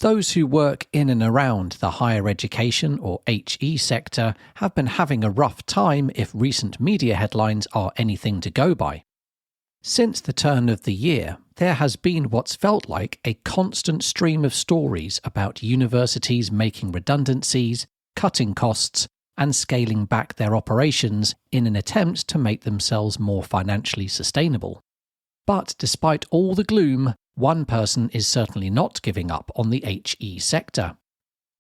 Those who work in and around the higher education or HE sector have been having a rough time if recent media headlines are anything to go by. Since the turn of the year, there has been what's felt like a constant stream of stories about universities making redundancies, cutting costs, and scaling back their operations in an attempt to make themselves more financially sustainable. But despite all the gloom, one person is certainly not giving up on the HE sector.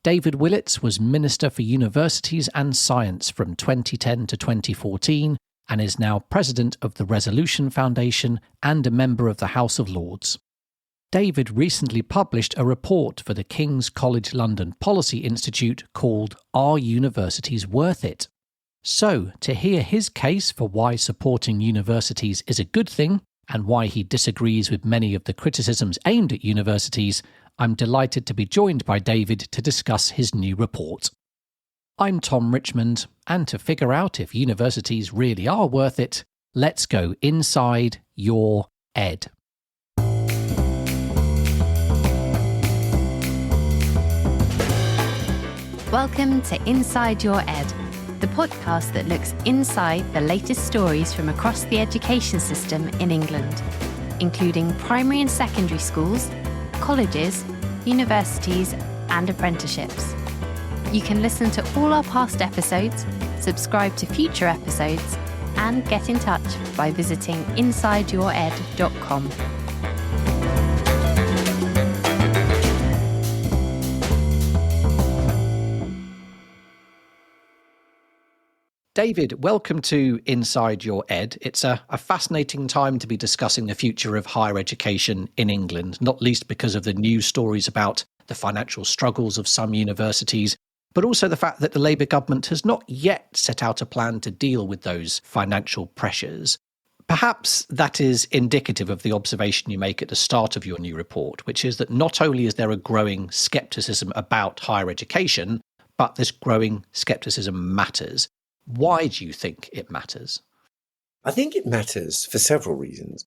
David Willetts was Minister for Universities and Science from 2010 to 2014 and is now President of the Resolution Foundation and a member of the House of Lords. David recently published a report for the King's College London Policy Institute called Are Universities Worth It? So, to hear his case for why supporting universities is a good thing, and why he disagrees with many of the criticisms aimed at universities, I'm delighted to be joined by David to discuss his new report. I'm Tom Richmond, and to figure out if universities really are worth it, let's go inside your ed. Welcome to Inside Your Ed, the podcast that looks inside the latest stories from across the education system in England, including primary and secondary schools, colleges, universities, and apprenticeships. You can listen to all our past episodes, subscribe to future episodes, and get in touch by visiting insideyoured.com. David, welcome to Inside Your Ed. It's a fascinating time to be discussing the future of higher education in England, not least because of the news stories about the financial struggles of some universities, but also the fact that the Labour government has not yet set out a plan to deal with those financial pressures. Perhaps that is indicative of the observation you make at the start of your new report, which is that not only is there a growing scepticism about higher education, but this growing scepticism matters. Why do you think it matters? I think it matters for several reasons.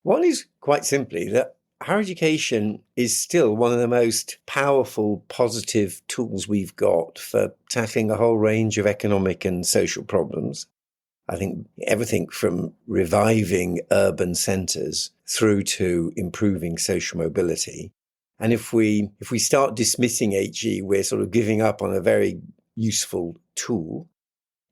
One is quite simply that higher education is still one of the most powerful, positive tools we've got for tackling a whole range of economic and social problems. I think everything from reviving urban centres through to improving social mobility. And if we start dismissing HE, we're sort of giving up on a very useful tool.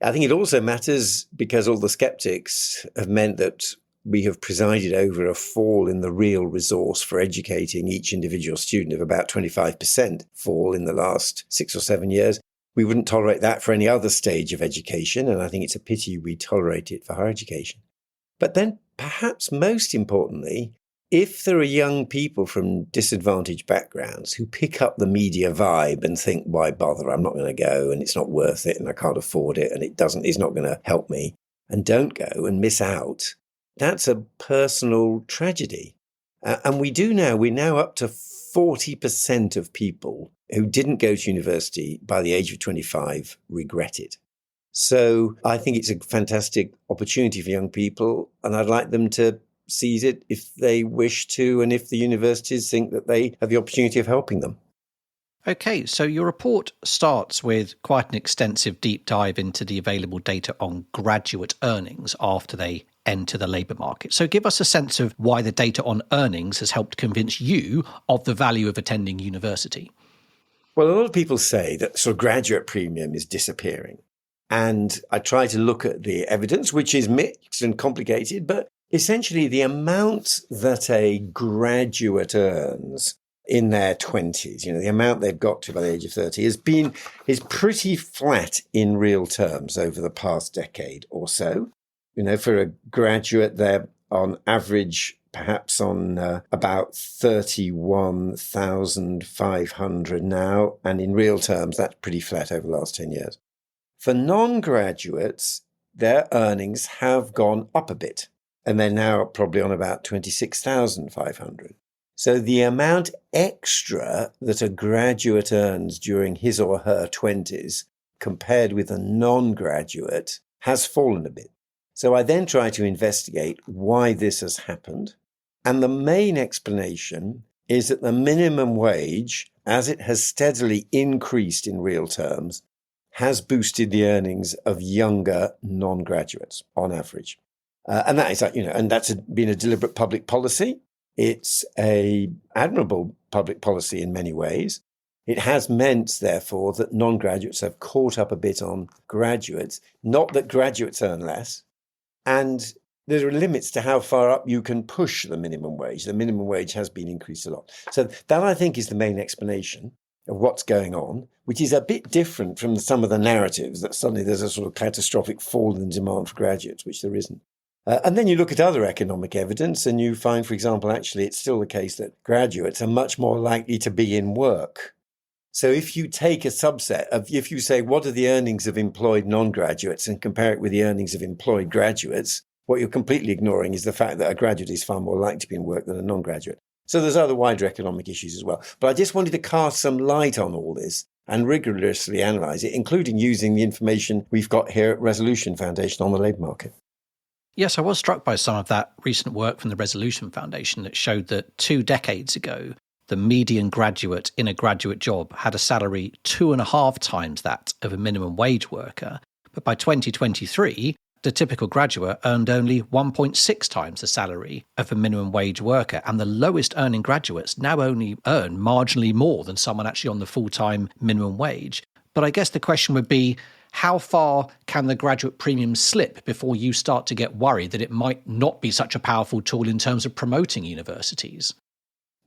I think it also matters because all the skeptics have meant that we have presided over a fall in the real resource for educating each individual student of about 25% fall in the last 6 or 7 years. We wouldn't tolerate that for any other stage of education, and I think it's a pity we tolerate it for higher education. But then, perhaps most importantly, if there are young people from disadvantaged backgrounds who pick up the media vibe and think, why bother, I'm not going to go and it's not worth it and I can't afford it and it's not going to help me, and don't go and miss out, that's a personal tragedy. And we're now up to 40% of people who didn't go to university by the age of 25 regret it. So I think it's a fantastic opportunity for young people, and I'd like them to seize it if they wish to, and if the universities think that they have the opportunity of helping them. Okay, so your report starts with quite an extensive deep dive into the available data on graduate earnings after they enter the labour market. So give us a sense of why the data on earnings has helped convince you of the value of attending university. Well, a lot of people say that sort of graduate premium is disappearing. And I try to look at the evidence, which is mixed and complicated, but essentially, the amount that a graduate earns in their 20s, the amount they've got to by the age of 30 is pretty flat in real terms over the past decade or so. For a graduate, they're on average perhaps on about 31,500 now. And in real terms, that's pretty flat over the last 10 years. For non-graduates, their earnings have gone up a bit. And they're now probably on about 26,500. So the amount extra that a graduate earns during his or her 20s compared with a non-graduate has fallen a bit. So I then try to investigate why this has happened. And the main explanation is that the minimum wage as it has steadily increased in real terms, has boosted the earnings of younger non-graduates on average. And that is, and that's been a deliberate public policy. It's a admirable public policy in many ways. It has meant, therefore, that non-graduates have caught up a bit on graduates, not that graduates earn less. And there are limits to how far up you can push the minimum wage. The minimum wage has been increased a lot. So that, I think, is the main explanation of what's going on, which is a bit different from some of the narratives that suddenly there's a sort of catastrophic fall in demand for graduates, which there isn't. And then you look at other economic evidence and you find, for example, actually it's still the case that graduates are much more likely to be in work. So if you take a subset of, if you say, what are the earnings of employed non-graduates and compare it with the earnings of employed graduates, what you're completely ignoring is the fact that a graduate is far more likely to be in work than a non-graduate. So there's other wider economic issues as well. But I just wanted to cast some light on all this and rigorously analyse it, including using the information we've got here at Resolution Foundation on the labour market. Yes, I was struck by some of that recent work from the Resolution Foundation that showed that 2 decades ago, the median graduate in a graduate job had a salary 2.5 times that of a minimum wage worker. But by 2023, the typical graduate earned only 1.6 times the salary of a minimum wage worker. And the lowest earning graduates now only earn marginally more than someone actually on the full-time minimum wage. But I guess the question would be, how far can the graduate premium slip before you start to get worried that it might not be such a powerful tool in terms of promoting universities?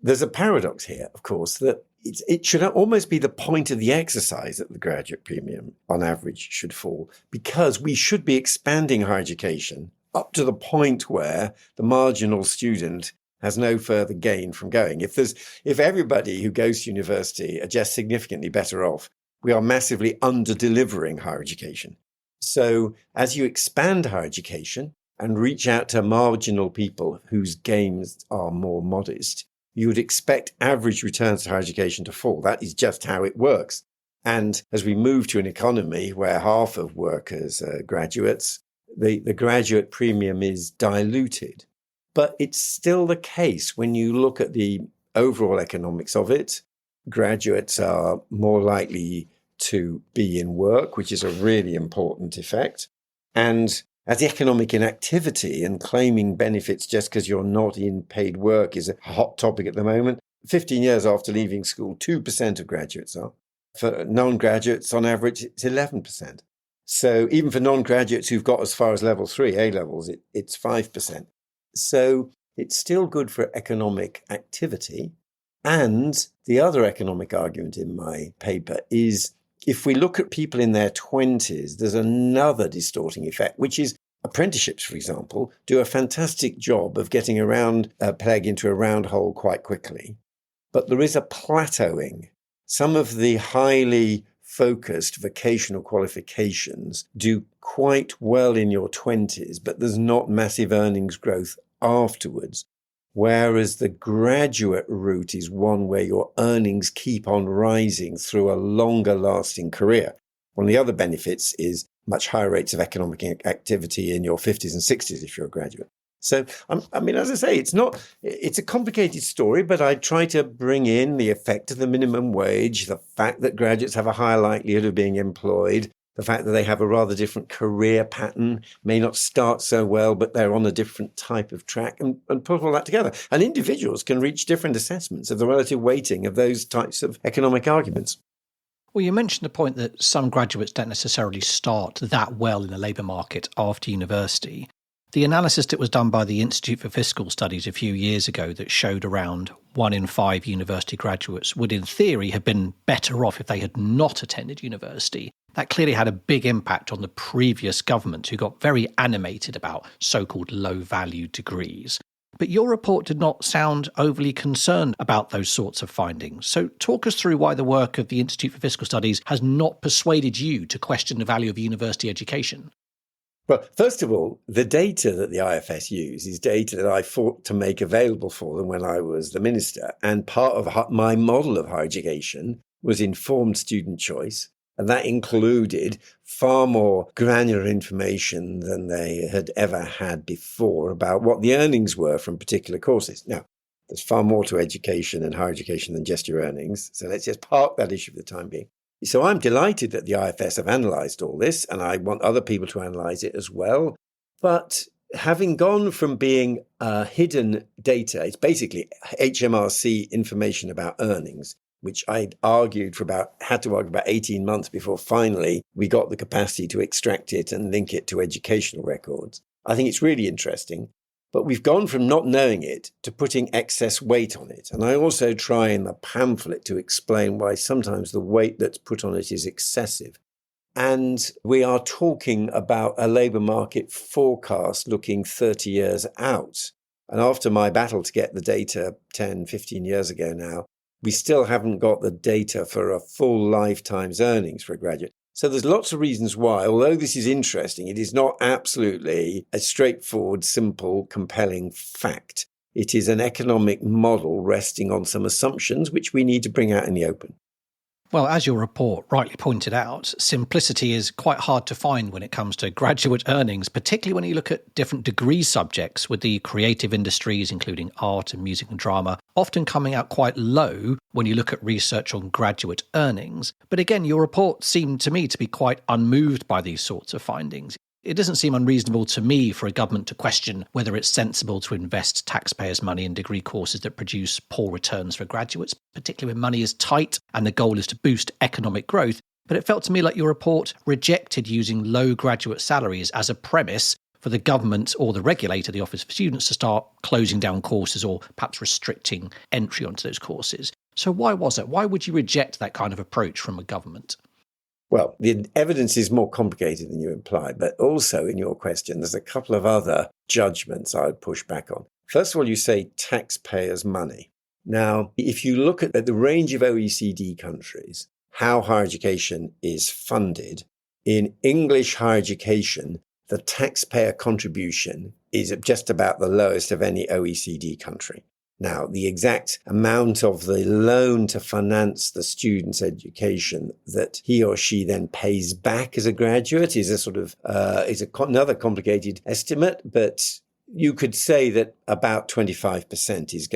There's a paradox here, of course, that it should almost be the point of the exercise that the graduate premium on average should fall, because we should be expanding higher education up to the point where the marginal student has no further gain from going. If everybody who goes to university are just significantly better off, we are massively under-delivering higher education. So as you expand higher education and reach out to marginal people whose gains are more modest, you would expect average returns to higher education to fall. That is just how it works. And as we move to an economy where half of workers are graduates, the graduate premium is diluted. But it's still the case when you look at the overall economics of it. Graduates are more likely to be in work, which is a really important effect. And as economic inactivity and claiming benefits just because you're not in paid work is a hot topic at the moment, 15 years after leaving school, 2% of graduates are. For non-graduates, on average, it's 11%. So even for non-graduates who've got as far as level 3, A-levels, it's 5%. So it's still good for economic activity. And the other economic argument in my paper is, if we look at people in their 20s, there's another distorting effect, which is apprenticeships, for example, do a fantastic job of getting a peg into a round hole quite quickly. But there is a plateauing. Some of the highly focused vocational qualifications do quite well in your 20s, but there's not massive earnings growth afterwards. Whereas the graduate route is one where your earnings keep on rising through a longer lasting career. One of the other benefits is much higher rates of economic activity in your 50s and 60s if you're a graduate. So, as I say, it's a complicated story, but I try to bring in the effect of the minimum wage, the fact that graduates have a higher likelihood of being employed, the fact that they have a rather different career pattern, may not start so well, but they're on a different type of track, and put all that together. And individuals can reach different assessments of the relative weighting of those types of economic arguments. Well, you mentioned the point that some graduates don't necessarily start that well in the labour market after university. The analysis that was done by the Institute for Fiscal Studies a few years ago that showed around 1 in 5 university graduates would, in theory, have been better off if they had not attended university. That clearly had a big impact on the previous government, who got very animated about so-called low-value degrees. But your report did not sound overly concerned about those sorts of findings. So talk us through why the work of the Institute for Fiscal Studies has not persuaded you to question the value of university education. Well, first of all, the data that the IFS use is data that I fought to make available for them when I was the minister. And part of my model of higher education was informed student choice. And that included far more granular information than they had ever had before about what the earnings were from particular courses. Now, There's far more to education and higher education than just your earnings. So let's just park that issue for the time being. So I'm delighted that the IFS have analysed all this, and I want other people to analyse it as well. But having gone from being hidden data, it's basically HMRC information about earnings, which I had to argue for about 18 months before finally we got the capacity to extract it and link it to educational records. I think it's really interesting. But we've gone from not knowing it to putting excess weight on it. And I also try in the pamphlet to explain why sometimes the weight that's put on it is excessive. And we are talking about a labour market forecast looking 30 years out. And after my battle to get the data 10, 15 years ago now, we still haven't got the data for a full lifetime's earnings for a graduate. So there's lots of reasons why, although this is interesting, it is not absolutely a straightforward, simple, compelling fact. It is an economic model resting on some assumptions which we need to bring out in the open. Well, as your report rightly pointed out, simplicity is quite hard to find when it comes to graduate earnings, particularly when you look at different degree subjects, with the creative industries, including art and music and drama, often coming out quite low when you look at research on graduate earnings. But again, your report seemed to me to be quite unmoved by these sorts of findings. It doesn't seem unreasonable to me for a government to question whether it's sensible to invest taxpayers' money in degree courses that produce poor returns for graduates, particularly when money is tight and the goal is to boost economic growth. But it felt to me like your report rejected using low graduate salaries as a premise for the government or the regulator, the Office for Students, to start closing down courses or perhaps restricting entry onto those courses. So why was it? Why would you reject that kind of approach from a government? Well, the evidence is more complicated than you imply, but also in your question, there's a couple of other judgments I would push back on. First of all, you say taxpayers' money. Now, if you look at the range of OECD countries, how higher education is funded, in English higher education, the taxpayer contribution is just about the lowest of any OECD country. Now, the exact amount of the loan to finance the student's education that he or she then pays back as a graduate is another complicated estimate, but you could say that about 25% is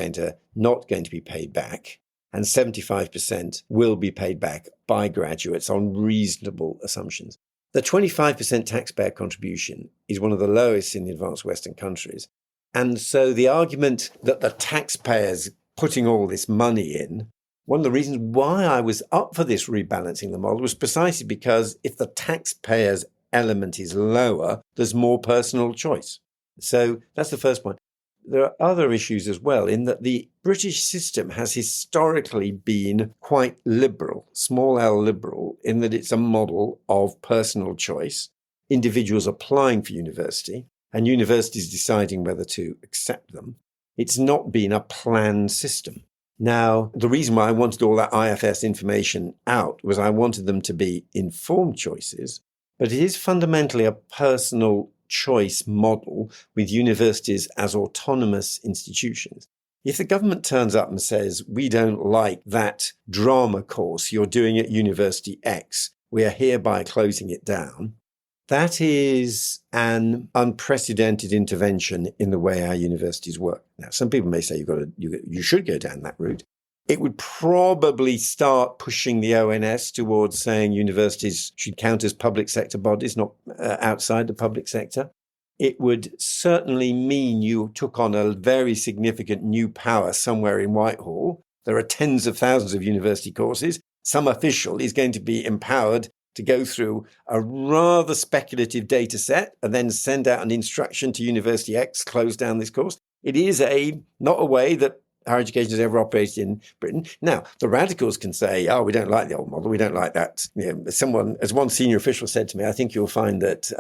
not going to be paid back, and 75% will be paid back by graduates on reasonable assumptions. The 25% taxpayer contribution is one of the lowest in the advanced Western countries. And so the argument that the taxpayers putting all this money in, one of the reasons why I was up for this rebalancing the model was precisely because if the taxpayers element is lower, there's more personal choice. So that's the first point. There are other issues as well, in that the British system has historically been quite liberal, small l liberal, in that it's a model of personal choice, individuals applying for university, and universities deciding whether to accept them. It's not been a planned system. Now, the reason why I wanted all that IFS information out was I wanted them to be informed choices, but it is fundamentally a personal choice model with universities as autonomous institutions. If the government turns up and says, we don't like that drama course you're doing at University X, we are hereby closing it down, that is an unprecedented intervention in the way our universities work. Now, some people may say you should go down that route. It would probably start pushing the ONS towards saying universities should count as public sector bodies, not outside the public sector. It would certainly mean you took on a very significant new power somewhere in Whitehall. There are tens of thousands of university courses. Some official is going to be empowered to go through a rather speculative data set and then send out an instruction to University X, close down this course. It is not a way that higher education has ever operated in Britain. Now, the radicals can say, we don't like the old model. We don't like that. As one senior official said to me, I think you'll find that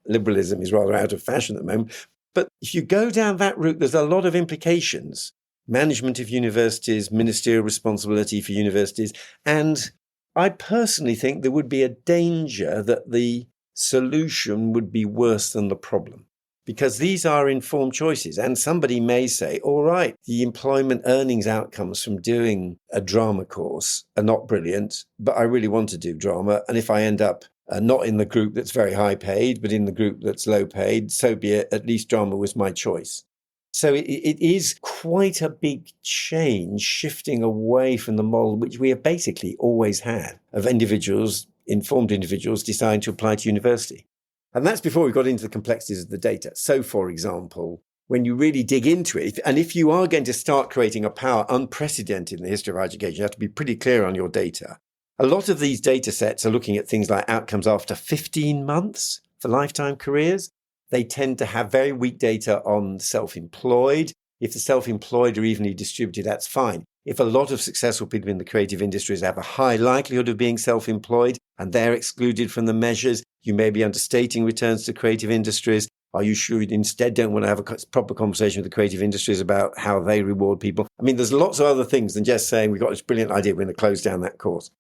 liberalism is rather out of fashion at the moment. But if you go down that route, there's a lot of implications. Management of universities, ministerial responsibility for universities, and I personally think there would be a danger that the solution would be worse than the problem, because these are informed choices. And somebody may say, all right, the employment earnings outcomes from doing a drama course are not brilliant, but I really want to do drama. And if I end up not in the group that's very high paid, but in the group that's low paid, so be it. At least drama was my choice. So it is quite a big change, shifting away from the model which we have basically always had of individuals, informed individuals, deciding to apply to university. And that's before we got into the complexities of the data. So, for example, when you really dig into it, and if you are going to start creating a power unprecedented in the history of higher education, you have to be pretty clear on your data. A lot of these data sets are looking at things like outcomes after 15 months for lifetime careers. They tend to have very weak data on self-employed. If the self-employed are evenly distributed, that's fine. If a lot of successful people in the creative industries have a high likelihood of being self-employed and they're excluded from the measures, you may be understating returns to creative industries. Are you sure you instead don't want to have a proper conversation with the creative industries about how they reward people? I mean, there's lots of other things than just saying we've got this brilliant idea, we're going to close down that course.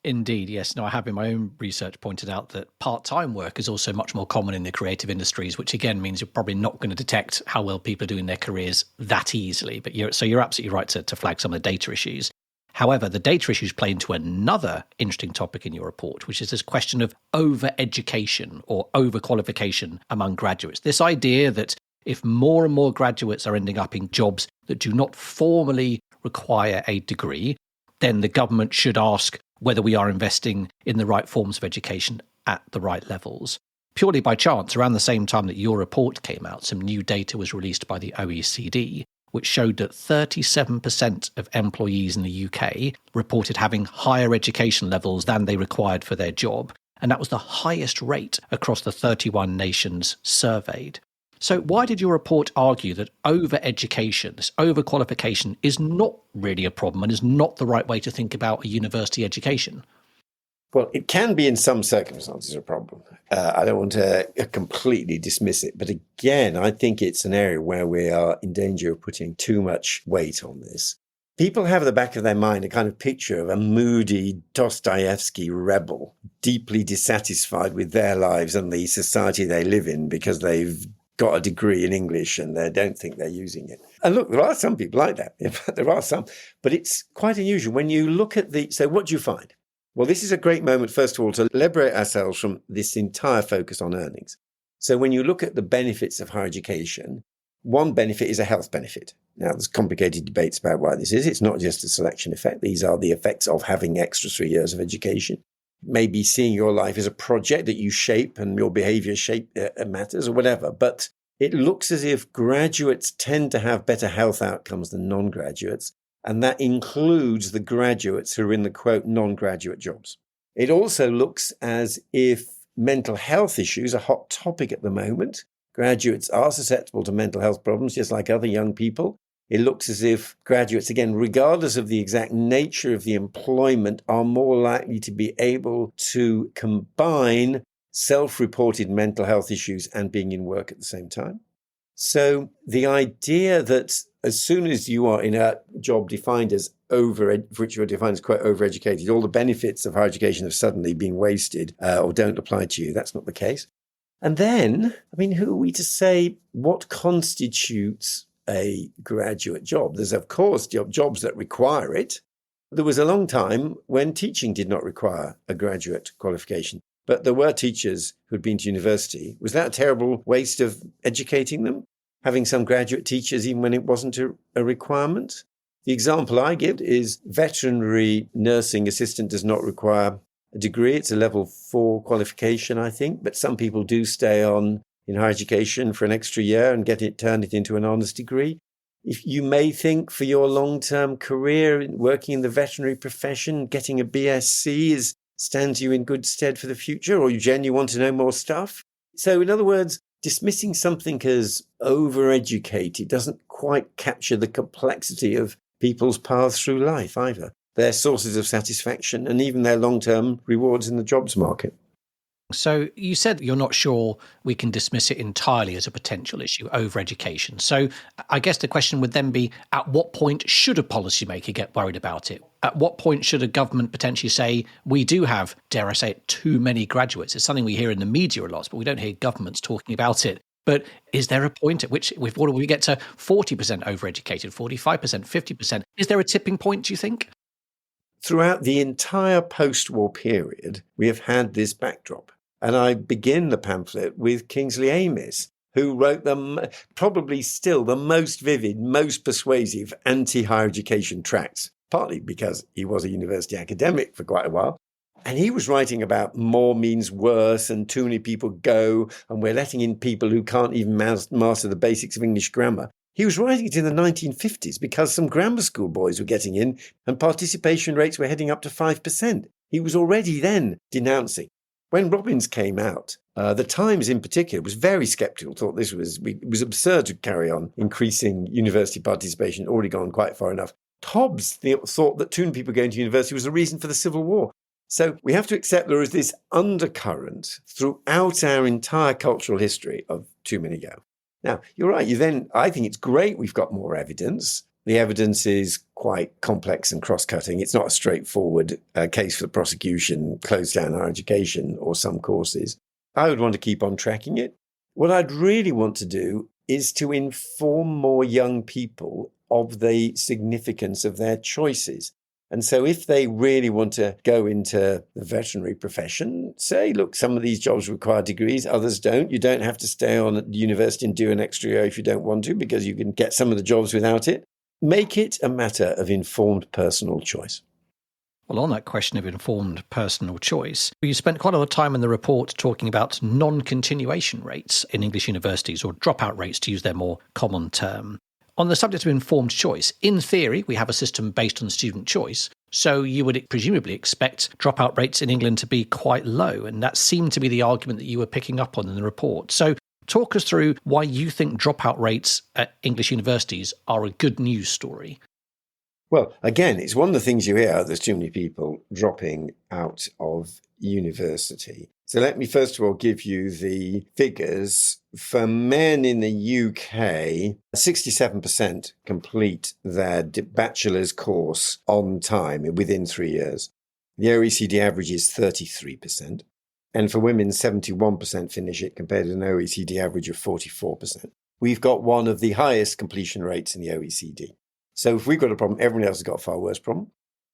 Indeed, yes. No, I have in my own research pointed out that part-time work is also much more common in the creative industries, which again means you're probably not going to detect how well people are doing their careers that easily. But you're absolutely right to flag some of the data issues. However, the data issues play into another interesting topic in your report, which is this question of over-education or overqualification among graduates. This idea that if more and more graduates are ending up in jobs that do not formally require a degree, then the government should ask whether we are investing in the right forms of education at the right levels. Purely by chance, around the same time that your report came out, some new data was released by the OECD, which showed that 37% of employees in the UK reported having higher education levels than they required for their job. And that was the highest rate across the 31 nations surveyed. So why did your report argue that over-education, this overqualification, is not really a problem and is not the right way to think about a university education? Well, it can be in some circumstances a problem. I don't want to completely dismiss it. But again, I think it's an area where we are in danger of putting too much weight on this. People have at the back of their mind a kind of picture of a moody Dostoevsky rebel, deeply dissatisfied with their lives and the society they live in because they've got a degree in English and they don't think they're using it. And look, there are some people like that. In fact, there are some. But it's quite unusual. When you look at so what do you find? Well, this is a great moment, first of all, to liberate ourselves from this entire focus on earnings. So when you look at the benefits of higher education, one benefit is a health benefit. Now, there's complicated debates about why this is. It's not just a selection effect. These are the effects of having extra 3 years of education. Maybe seeing your life as a project that you shape and your behavior matters or whatever. But it looks as if graduates tend to have better health outcomes than non-graduates. And that includes the graduates who are in the, quote, non-graduate jobs. It also looks as if mental health issues are a hot topic at the moment. Graduates are susceptible to mental health problems, just like other young people. It looks as if graduates, again, regardless of the exact nature of the employment, are more likely to be able to combine self-reported mental health issues and being in work at the same time. So the idea that as soon as you are in a job defined as which you're defined as quite overeducated, all the benefits of higher education have suddenly been wasted or don't apply to you, that's not the case. And then, I mean, who are we to say what constitutes a graduate job? There's, of course, jobs that require it. There was a long time when teaching did not require a graduate qualification, but there were teachers who'd been to university. Was that a terrible waste of educating them? Having some graduate teachers even when it wasn't a requirement? The example I give is veterinary nursing assistant does not require a degree. It's a level 4 qualification, I think, but some people do stay on in higher education for an extra year and turn it into an honours degree. If you may think for your long-term career working in the veterinary profession, getting a BSc stands you in good stead for the future, or you genuinely want to know more stuff. So in other words, dismissing something as overeducated doesn't quite capture the complexity of people's paths through life either, their sources of satisfaction and even their long-term rewards in the jobs market. So you said you're not sure we can dismiss it entirely as a potential issue, overeducation. So I guess the question would then be, at what point should a policymaker get worried about it? At what point should a government potentially say, we do have, dare I say it, too many graduates? It's something we hear in the media a lot, but we don't hear governments talking about it. But is there a point at which we get to 40% overeducated, 45%, 50%? Is there a tipping point, do you think? Throughout the entire post-war period, we have had this backdrop. And I begin the pamphlet with Kingsley Amis, who wrote probably still the most vivid, most persuasive anti-higher education tracts, partly because he was a university academic for quite a while. And he was writing about more means worse and too many people go, and we're letting in people who can't even master the basics of English grammar. He was writing it in the 1950s because some grammar school boys were getting in and participation rates were heading up to 5%. He was already then denouncing. When Robbins came out, the Times in particular was very sceptical, thought it was absurd to carry on increasing university participation, already gone quite far enough. Hobbes thought that too many people going to university was the reason for the Civil War. So we have to accept there is this undercurrent throughout our entire cultural history of too many go. Now, you're right. I think it's great we've got more evidence. The evidence is quite complex and cross-cutting. It's not a straightforward case for the prosecution, close down higher education or some courses. I would want to keep on tracking it. What I'd really want to do is to inform more young people of the significance of their choices. And so if they really want to go into the veterinary profession, say, look, some of these jobs require degrees, others don't. You don't have to stay on at the university and do an extra year if you don't want to, because you can get some of the jobs without it. Make it a matter of informed personal choice. Well, on that question of informed personal choice, you spent quite a lot of time in the report talking about non-continuation rates in English universities, or dropout rates, to use their more common term. On the subject of informed choice, in theory, we have a system based on student choice, so you would presumably expect dropout rates in England to be quite low, and that seemed to be the argument that you were picking up on in the report. So talk us through why you think dropout rates at English universities are a good news story. Well, again, it's one of the things you hear, there's too many people dropping out of university. So let me first of all give you the figures. For men in the UK, 67% complete their bachelor's course on time within 3 years. The OECD average is 33%. And for women, 71% finish it compared to an OECD average of 44%. We've got one of the highest completion rates in the OECD. So if we've got a problem, everyone else has got a far worse problem.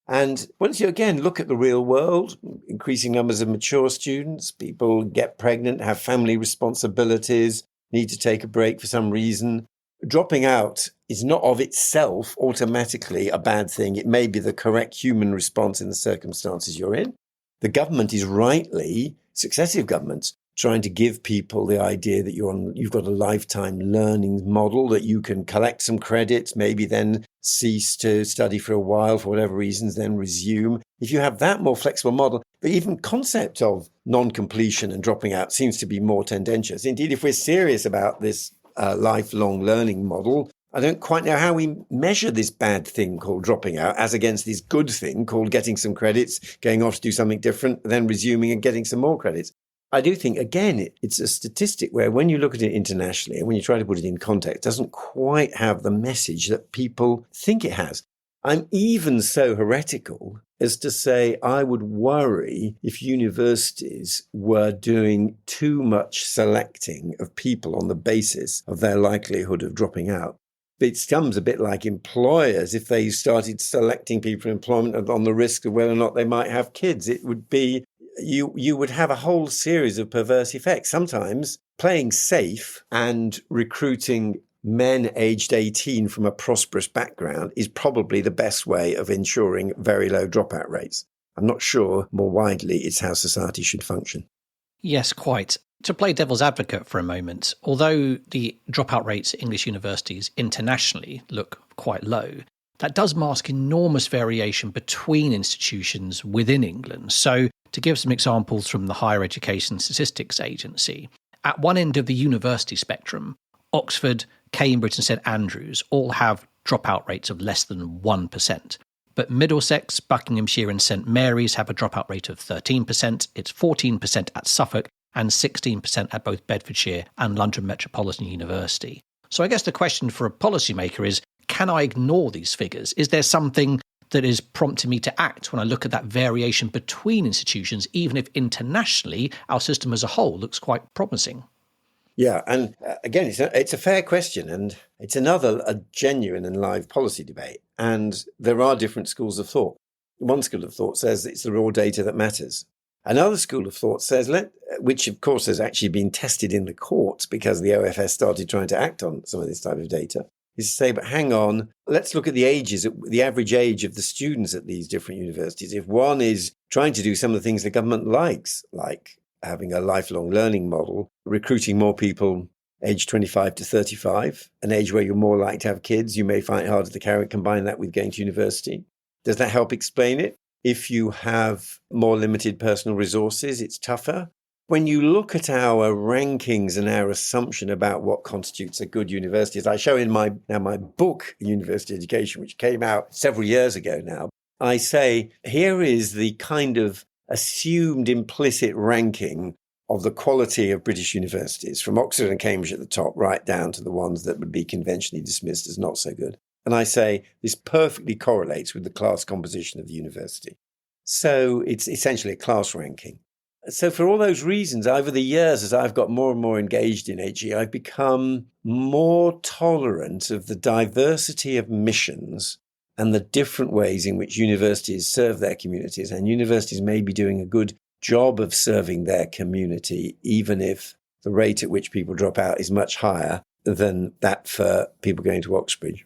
And once you, again, look at the real world, increasing numbers of mature students, people get pregnant, have family responsibilities, need to take a break for some reason. Dropping out is not of itself automatically a bad thing. It may be the correct human response in the circumstances you're in. The government is rightly, successive governments, trying to give people the idea that you've got a lifetime learning model, that you can collect some credits, maybe then cease to study for a while for whatever reasons, then resume. If you have that more flexible model, the even concept of non-completion and dropping out seems to be more tendentious. Indeed, if we're serious about this lifelong learning model, I don't quite know how we measure this bad thing called dropping out as against this good thing called getting some credits, going off to do something different, then resuming and getting some more credits. I do think, again, it's a statistic where when you look at it internationally and when you try to put it in context, it doesn't quite have the message that people think it has. I'm even so heretical as to say I would worry if universities were doing too much selecting of people on the basis of their likelihood of dropping out. It becomes a bit like employers if they started selecting people for employment on the risk of whether or not they might have kids. It would be you would have a whole series of perverse effects. Sometimes playing safe and recruiting men aged 18 from a prosperous background is probably the best way of ensuring very low dropout rates. I'm not sure more widely it's how society should function. Yes, quite. To play devil's advocate for a moment, although the dropout rates at English universities internationally look quite low, that does mask enormous variation between institutions within England. So to give some examples from the Higher Education Statistics Agency, at one end of the university spectrum, Oxford, Cambridge and St Andrews all have dropout rates of less than 1%. But Middlesex, Buckinghamshire and St Mary's have a dropout rate of 13%, it's 14% at Suffolk and 16% at both Bedfordshire and London Metropolitan University. So I guess the question for a policymaker is, can I ignore these figures? Is there something that is prompting me to act when I look at that variation between institutions, even if internationally our system as a whole looks quite promising? Yeah, and again, it's a fair question, and it's a genuine and live policy debate. And there are different schools of thought. One school of thought says it's the raw data that matters. Another school of thought says, which of course has actually been tested in the courts because the OFS started trying to act on some of this type of data, is to say, but hang on, let's look at the ages, the average age of the students at these different universities. If one is trying to do some of the things the government likes, like having a lifelong learning model, recruiting more people age 25 to 35, an age where you're more likely to have kids, you may find it harder to combine that with going to university. Does that help explain it? If you have more limited personal resources, it's tougher. When you look at our rankings and our assumption about what constitutes a good university, as I show in my book, University Education, which came out several years ago now, I say, here is the kind of assumed implicit ranking of the quality of British universities, from Oxford and Cambridge at the top, right down to the ones that would be conventionally dismissed as not so good. And I say this perfectly correlates with the class composition of the university. So it's essentially a class ranking. So for all those reasons, over the years, as I've got more and more engaged in HE, I've become more tolerant of the diversity of missions and the different ways in which universities serve their communities. And universities may be doing a good job of serving their community, even if the rate at which people drop out is much higher than that for people going to Oxbridge.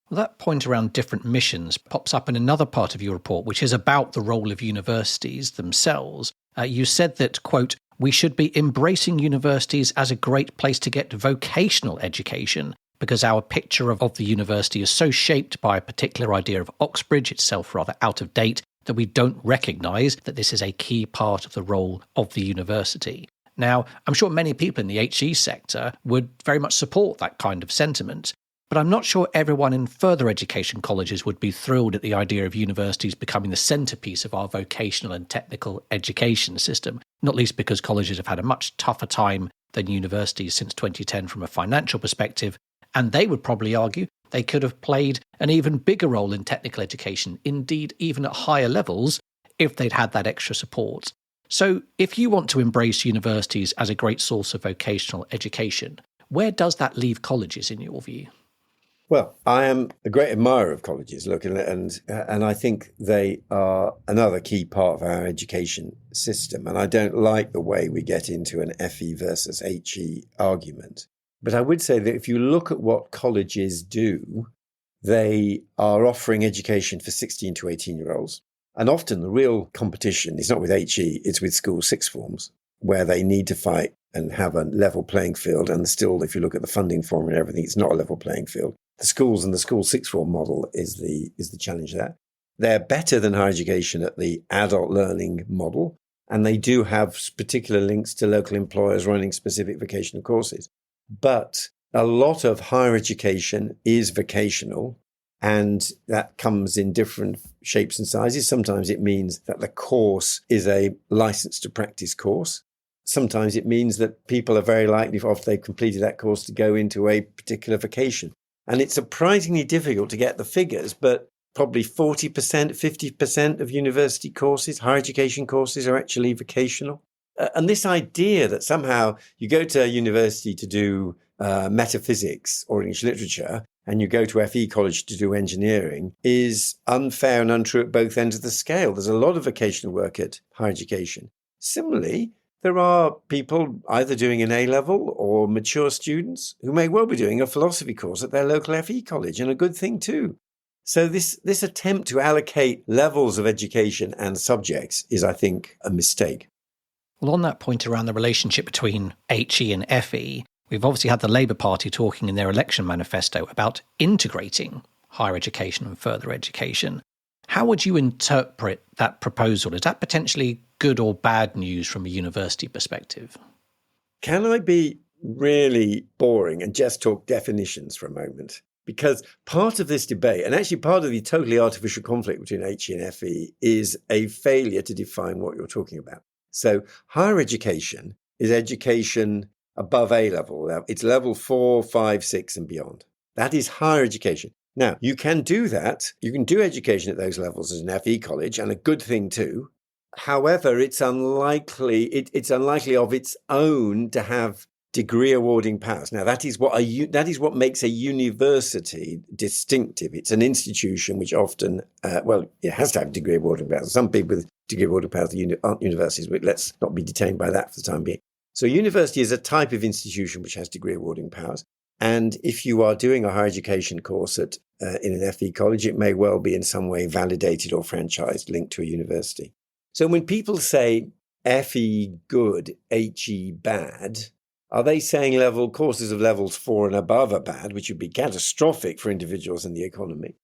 Well, that point around different missions pops up in another part of your report, which is about the role of universities themselves. You said that, quote, we should be embracing universities as a great place to get vocational education because our picture of the university is so shaped by a particular idea of Oxbridge, itself rather out of date, that we don't recognise that this is a key part of the role of the university. Now, I'm sure many people in the HE sector would very much support that kind of sentiment. But I'm not sure everyone in further education colleges would be thrilled at the idea of universities becoming the centrepiece of our vocational and technical education system, not least because colleges have had a much tougher time than universities since 2010 from a financial perspective, and they would probably argue they could have played an even bigger role in technical education, indeed even at higher levels, if they'd had that extra support. So if you want to embrace universities as a great source of vocational education, where does that leave colleges in your view? Well, I am a great admirer of colleges, and I think they are another key part of our education system. And I don't like the way we get into an FE versus HE argument. But I would say that if you look at what colleges do, they are offering education for 16 to 18-year-olds. And often the real competition is not with HE, it's with school sixth forms, where they need to fight and have a level playing field. And still, if you look at the funding formula and everything, it's not a level playing field. The schools and the school sixth form model is the challenge there. They're better than higher education at the adult learning model, and they do have particular links to local employers running specific vocational courses. But a lot of higher education is vocational, and that comes in different shapes and sizes. Sometimes it means that the course is a license to practice course. Sometimes it means that people are very likely, after they've completed that course, to go into a particular vocation. And it's surprisingly difficult to get the figures, but probably 40%, 50% of university courses, higher education courses, are actually vocational. And this idea that somehow you go to a university to do metaphysics or English literature, and you go to FE college to do engineering, is unfair and untrue at both ends of the scale. There's a lot of vocational work at higher education. Similarly, there are people either doing an A-level or mature students who may well be doing a philosophy course at their local FE college, and a good thing too. So this attempt to allocate levels of education and subjects is, I think, a mistake. Well, on that point around the relationship between HE and FE, we've obviously had the Labour Party talking in their election manifesto about integrating higher education and further education. How would you interpret that proposal? Is that potentially good or bad news from a university perspective? Can I be really boring and just talk definitions for a moment? Because part of this debate, and actually part of the totally artificial conflict between HE and FE, is a failure to define what you're talking about. So higher education is education above A-level. It's level 4, 5, 6 and beyond. That is higher education. Now, you can do that. You can do education at those levels as an FE college, and a good thing too. However, it's unlikely of its own to have degree awarding powers. Now, that is what makes a university distinctive. It's an institution which often, it has to have degree awarding powers. Some people with degree awarding powers aren't universities, but let's not be detained by that for the time being. So a university is a type of institution which has degree awarding powers. And if you are doing a higher education course in an FE college, it may well be in some way validated or franchised, linked to a university. So when people say FE good, HE bad, are they saying courses of levels 4 and above are bad, which would be catastrophic for individuals in the economy?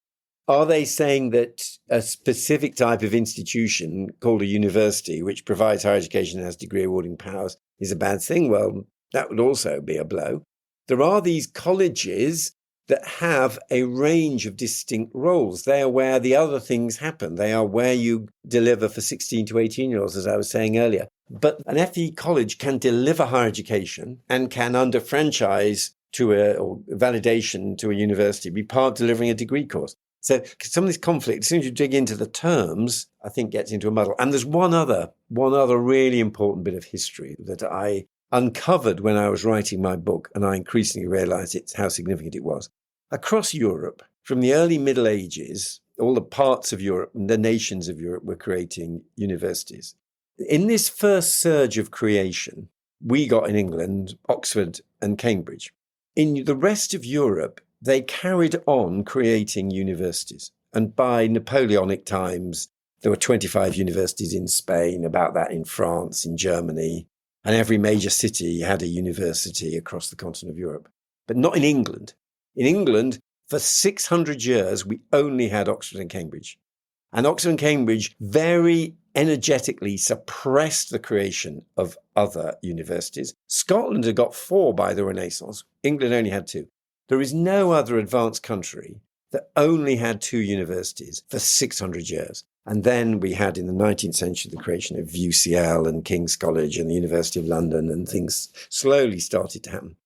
Are they saying that a specific type of institution called a university, which provides higher education and has degree awarding powers, is a bad thing? Well, that would also be a blow. There are these colleges that have a range of distinct roles. They are where the other things happen. They are where you deliver for 16 to 18-year-olds, as I was saying earlier. But an FE college can deliver higher education and can, under franchise or validation to a university, be part of delivering a degree course. So some of this conflict, as soon as you dig into the terms, I think gets into a muddle. And there's one other really important bit of history that I uncovered when I was writing my book, and I increasingly realized how significant it was. Across Europe, from the early Middle Ages, all the parts of Europe and the nations of Europe were creating universities. In this first surge of creation, we got in England, Oxford and Cambridge. In the rest of Europe, they carried on creating universities. And by Napoleonic times, there were 25 universities in Spain, about that in France, in Germany, and every major city had a university across the continent of Europe. But not in England. In England, for 600 years, we only had Oxford and Cambridge. And Oxford and Cambridge very energetically suppressed the creation of other universities. Scotland had got 4 by the Renaissance. England only had 2. There is no other advanced country that only had 2 universities for 600 years. And then we had in the 19th century the creation of UCL and King's College and the University of London, and things slowly started to happen.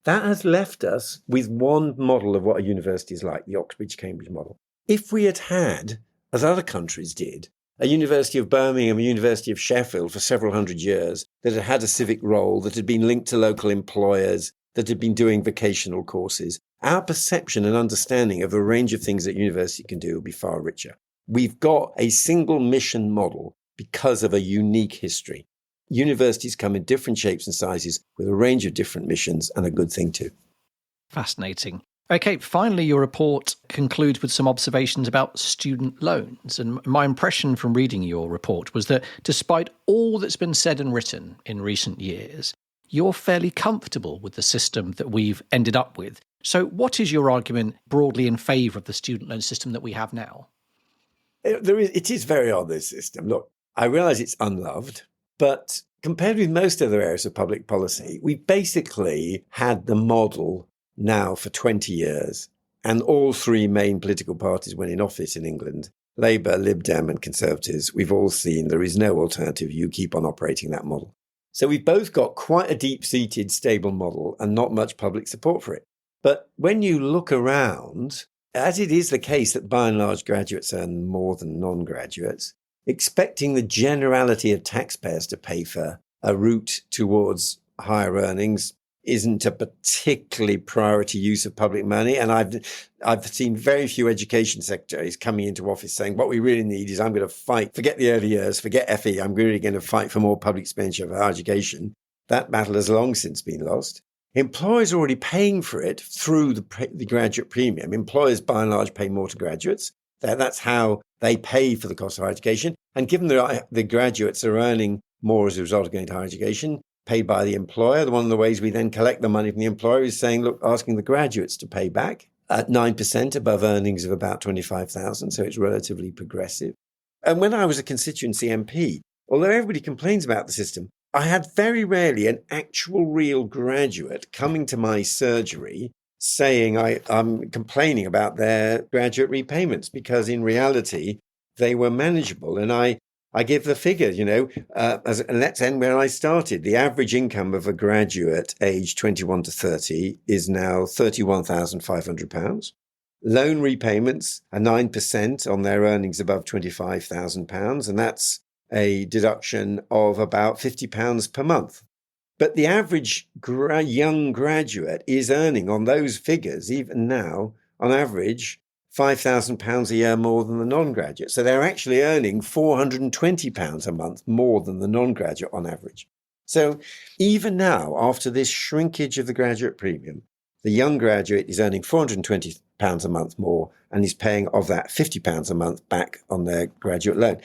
That has left us with one model of what a university is like, the Oxbridge-Cambridge model. If we had, as other countries did, a University of Birmingham, a University of Sheffield for several hundred years that had had a civic role, that had been linked to local employers, that had been doing vocational courses, our perception and understanding of a range of things that university can do would be far richer. We've got a single mission model because of a unique history. Universities come in different shapes and sizes with a range of different missions, and a good thing too. Fascinating. Okay, finally, your report concludes with some observations about student loans. And my impression from reading your report was that despite all that's been said and written in recent years, you're fairly comfortable with the system that we've ended up with. So what is your argument broadly in favour of the student loan system that we have now? It is very odd, this system. Look, I realise it's unloved, but compared with most other areas of public policy, we basically had the model now for 20 years. And all 3 main political parties when in office in England, Labour, Lib Dem and Conservatives, we've all seen there is no alternative. You keep on operating that model. So we've both got quite a deep-seated, stable model and not much public support for it. But when you look around, as it is the case that by and large graduates earn more than non-graduates, expecting the generality of taxpayers to pay for a route towards higher earnings isn't a particularly priority use of public money. And I've seen very few education secretaries coming into office saying, what we really need is I'm going to fight, forget the early years, forget FE, I'm really going to fight for more public expenditure for higher education. That battle has long since been lost. Employers are already paying for it through the graduate premium. Employers, by and large, pay more to graduates. That's how they pay for the cost of higher education. And given that the graduates are earning more as a result of going to higher education, paid by the employer, one of the ways we then collect the money from the employer is saying, look, asking the graduates to pay back at 9% above earnings of about 25,000. So it's relatively progressive. And when I was a constituency MP, although everybody complains about the system, I had very rarely an actual real graduate coming to my surgery saying I'm complaining about their graduate repayments, because in reality, they were manageable. And I give the figure, and let's end where I started. The average income of a graduate aged 21 to 30 is now £31,500. Loan repayments are 9% on their earnings above £25,000, and that's a deduction of about £50 per month. But the average young graduate is earning on those figures, even now, on average, £5,000 a year more than the non-graduate. So they're actually earning £420 a month more than the non-graduate on average. So even now, after this shrinkage of the graduate premium, the young graduate is earning £420 a month more and is paying of that £50 a month back on their graduate loan.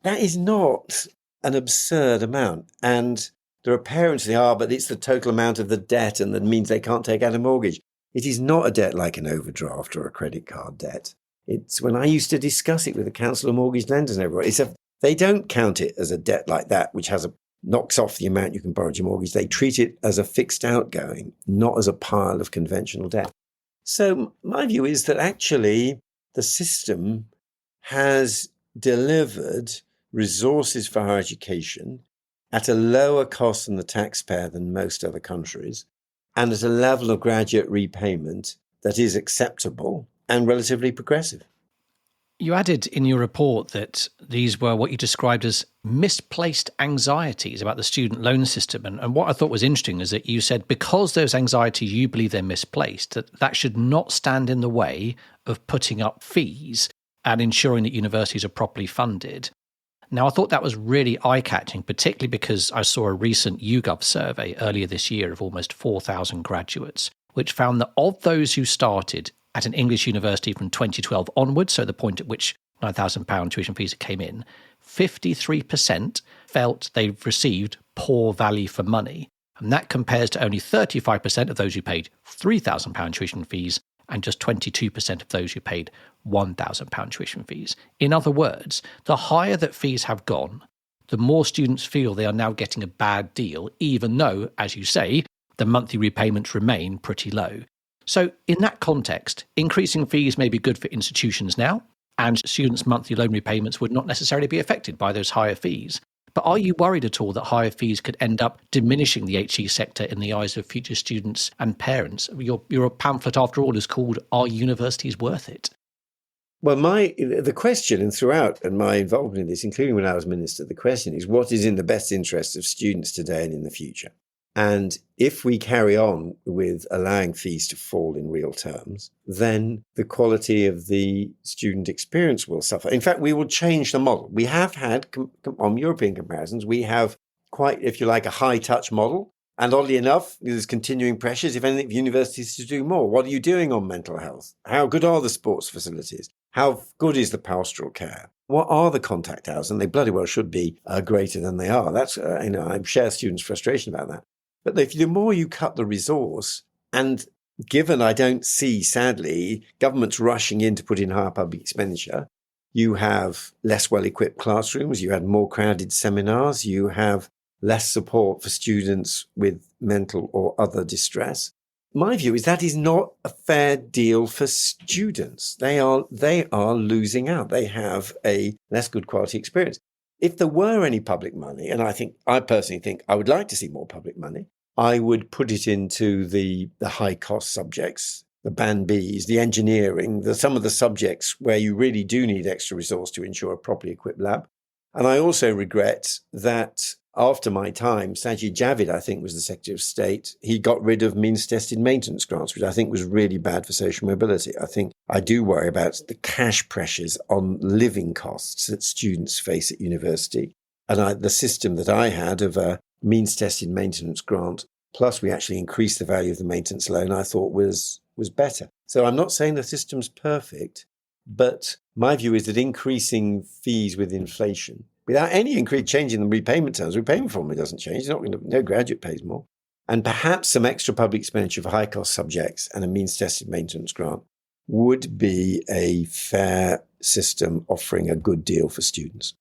That is not an absurd amount. And there are parents who say, but it's the total amount of the debt and that means they can't take out a mortgage. It is not a debt like an overdraft or a credit card debt. It's when I used to discuss it with the Council of Mortgage Lenders and everyone, they don't count it as a debt like that, which knocks off the amount you can borrow to your mortgage. They treat it as a fixed outgoing, not as a pile of conventional debt. So my view is that actually the system has delivered resources for higher education at a lower cost than the taxpayer than most other countries, and at a level of graduate repayment that is acceptable and relatively progressive. You added in your report that these were what you described as misplaced anxieties about the student loan system. And what I thought was interesting is that you said because those anxieties, you believe they're misplaced, that should not stand in the way of putting up fees and ensuring that universities are properly funded. Now, I thought that was really eye-catching, particularly because I saw a recent YouGov survey earlier this year of almost 4,000 graduates, which found that of those who started at an English university from 2012 onwards, so the point at which £9,000 tuition fees came in, 53% felt they've received poor value for money. And that compares to only 35% of those who paid £3,000 tuition fees and just 22% of those who paid £1,000 tuition fees. In other words, the higher that fees have gone, the more students feel they are now getting a bad deal, even though, as you say, the monthly repayments remain pretty low. So in that context, increasing fees may be good for institutions now, and students' monthly loan repayments would not necessarily be affected by those higher fees. But are you worried at all that higher fees could end up diminishing the HE sector in the eyes of future students and parents? Your pamphlet, after all, is called Are Universities Worth It? Well, the question, and throughout and my involvement in this, including when I was minister, the question is what is in the best interest of students today and in the future? And if we carry on with allowing fees to fall in real terms, then the quality of the student experience will suffer. In fact, we will change the model. We have had, on European comparisons, we have quite, if you like, a high-touch model. And oddly enough, there's continuing pressures, if anything, for universities to do more. What are you doing on mental health? How good are the sports facilities? How good is the pastoral care? What are the contact hours? And they bloody well should be greater than they are. That's, I share students' frustration about that. But the more you cut the resource, and given I don't see, sadly, governments rushing in to put in higher public expenditure, you have less well-equipped classrooms, you have more crowded seminars, you have less support for students with mental or other distress. My view is that is not a fair deal for students. They are losing out. They have a less good quality experience. If there were any public money, and I personally think I would like to see more public money, I would put it into the high cost subjects, the Band Bs, the engineering, some of the subjects where you really do need extra resource to ensure a properly equipped lab. And I also regret that after my time, Sajid Javid, I think, was the Secretary of State. He got rid of means-tested maintenance grants, which I think was really bad for social mobility. I think I do worry about the cash pressures on living costs that students face at university. And the system that I had of a means-tested maintenance grant, plus we actually increased the value of the maintenance loan, I thought was better. So I'm not saying the system's perfect, but my view is that increasing fees with inflation, without any increase change in the repayment terms, repayment formula doesn't change. No graduate pays more. And perhaps some extra public expenditure for high-cost subjects and a means-tested maintenance grant would be a fair system offering a good deal for students.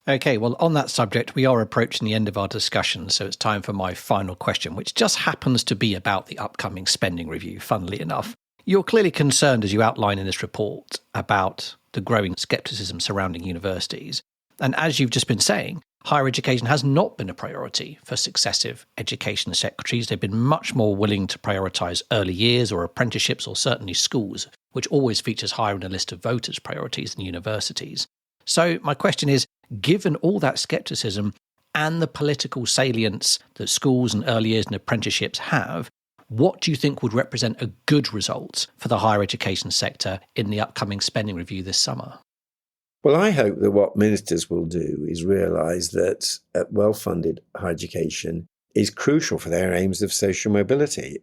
Okay, well, on that subject, we are approaching the end of our discussion, so it's time for my final question, which just happens to be about the upcoming spending review, funnily enough. You're clearly concerned, as you outline in this report, about the growing scepticism surrounding universities. And as you've just been saying, higher education has not been a priority for successive education secretaries. They've been much more willing to prioritise early years or apprenticeships or certainly schools, which always features higher in a list of voters' priorities than universities. So my question is, given all that scepticism, and the political salience that schools and early years and apprenticeships have, what do you think would represent a good result for the higher education sector in the upcoming spending review this summer? Well, I hope that what ministers will do is realise that well-funded higher education is crucial for their aims of social mobility.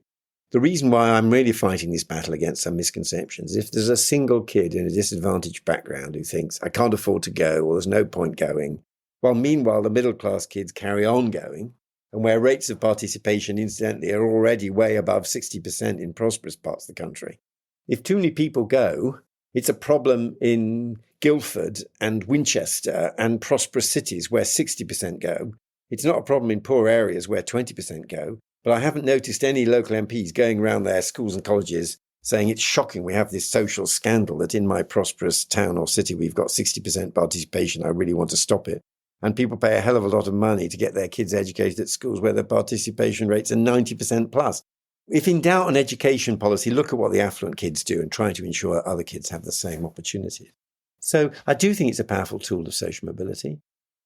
The reason why I'm really fighting this battle against some misconceptions, if there's a single kid in a disadvantaged background who thinks, I can't afford to go, or there's no point going, while meanwhile the middle-class kids carry on going, and where rates of participation, incidentally, are already way above 60% in prosperous parts of the country. If too many people go, it's a problem in Guildford and Winchester and prosperous cities where 60% go. It's not a problem in poor areas where 20% go. But I haven't noticed any local MPs going around their schools and colleges saying it's shocking we have this social scandal that in my prosperous town or city we've got 60% participation. I really want to stop it. And people pay a hell of a lot of money to get their kids educated at schools where the participation rates are 90% plus. If in doubt on education policy, look at what the affluent kids do and try to ensure other kids have the same opportunities. So I do think it's a powerful tool of social mobility.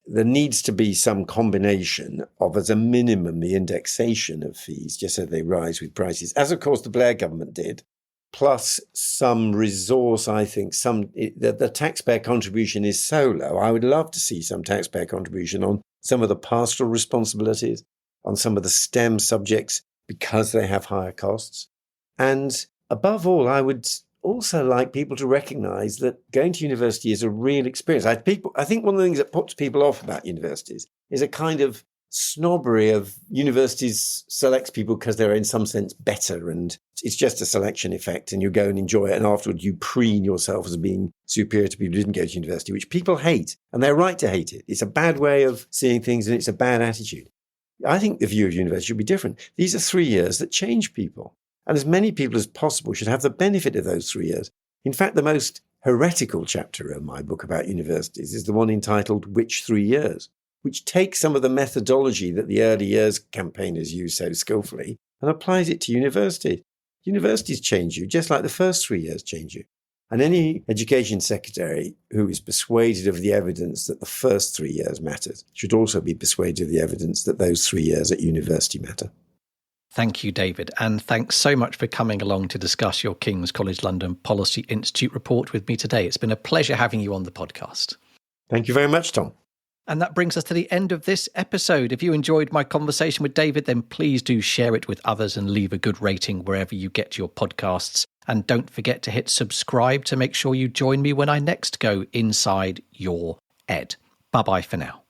There needs to be some combination of, as a minimum, the indexation of fees, just so they rise with prices, as of course the Blair government did, plus some resource, I think. The taxpayer contribution is so low. I would love to see some taxpayer contribution on some of the pastoral responsibilities, on some of the STEM subjects, because they have higher costs. And above all, I would also like people to recognise that going to university is a real experience. I think one of the things that puts people off about universities is a kind of snobbery of universities selects people because they're in some sense better, and it's just a selection effect, and you go and enjoy it, and afterwards you preen yourself as being superior to people who didn't go to university, which people hate, and they're right to hate it. It's a bad way of seeing things, and it's a bad attitude. I think the view of university should be different. These are 3 years that change people. And as many people as possible should have the benefit of those 3 years. In fact, the most heretical chapter in my book about universities is the one entitled Which 3 Years, which takes some of the methodology that the early years campaigners use so skillfully and applies it to university. Universities change you, just like the first 3 years change you. And any education secretary who is persuaded of the evidence that the first 3 years matters should also be persuaded of the evidence that those 3 years at university matter. Thank you, David. And thanks so much for coming along to discuss your King's College London Policy Institute report with me today. It's been a pleasure having you on the podcast. Thank you very much, Tom. And that brings us to the end of this episode. If you enjoyed my conversation with David, then please do share it with others and leave a good rating wherever you get your podcasts. And don't forget to hit subscribe to make sure you join me when I next go inside your ed. Bye-bye for now.